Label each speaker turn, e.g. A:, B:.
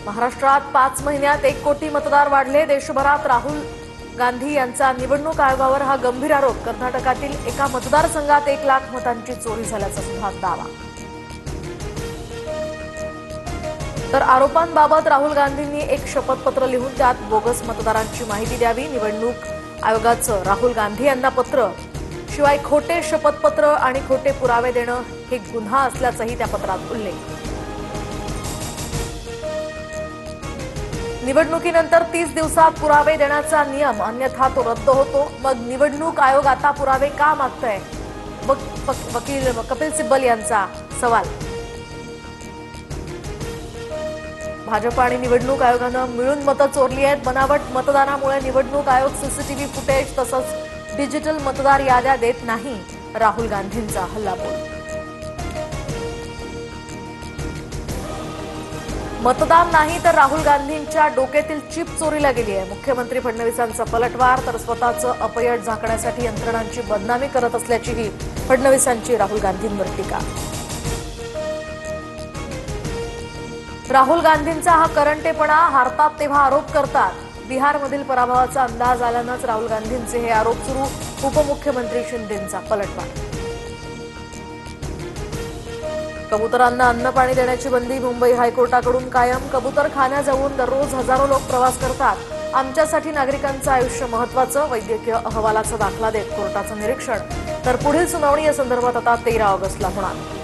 A: महाराष्ट्रात 5 महिन्यात 1 कोटी मतदार वाढले। देशभरात राहुल गांधी यांचा निवडणूक आयोगावर हा गंभीर आरोप। कर्नाटकातील एका मतदारसंघात 1 लाख मतांची चोरी झाल्याचा सुद्धा दावा। तर आरोपांबाबत राहुल गांधींनी एक शपथपत्र लिहून त्यात बोगस मतदारांची माहिती द्यावी। निवडणूक आयोगाचं राहुल गांधी यांना पत्र, शिवाय खोटे शपथपत्र आणि खोटे पुरावे देणं हे गुन्हा असल्याचाही त्या पत्रात उल्लेख। निवडणुकीनंतर 30 दिवसात पुरावे देण्याचा नियम, अन्यथा तो रद्द होतो। मग निवडणूक आयोग आता पुरावे का मागतोय? वकील कपिल सिब्बल यांचा सवाल। भाजप आणि निवडणूक आयोगानं मिळून मतं चोरली आहेत। बनावट मतदानामुळे निवडणूक आयोग सीसीटीव्ही फुटेज तसंच डिजिटल मतदार याद्या देत नाही, राहुल गांधींचा हल्लाबोल। मतदान नाही तर राहुल गांधींच्या डोक्यातील चिप चोरीला गेली आहे। मुख्यमंत्री फडणवीसांचा पलटवार, तर स्वतःचं अपयश झाकण्यासाठी यंत्रणांची बदनामी करत असल्याचीही फडणवीसांची राहुल गांधींवर टीका। राहुल गांधींचा हा करंटेपणा, हारतात तेव्हा आरोप करतात। बिहारमधील पराभवाचा अंदाज आल्यानंच राहुल गांधींचे हे आरोप सुरू। उपमुख्यमंत्री शिंदेंचा पलटवार। कबुतरांना अन्न पाणी देण्याची बंदी मुंबई हायकोर्टाकडून कायम। कबुतरखान्याजवळून दररोज हजारो लोक प्रवास करतात। आमच्यासाठी नागरिकांचं आयुष्य महत्त्वाचं, वैद्यकीय अहवालाचा दाखला देत कोर्टाचं निरीक्षण। तर पुढील सुनावणी या संदर्भात आता 13 ऑगस्टला होणार।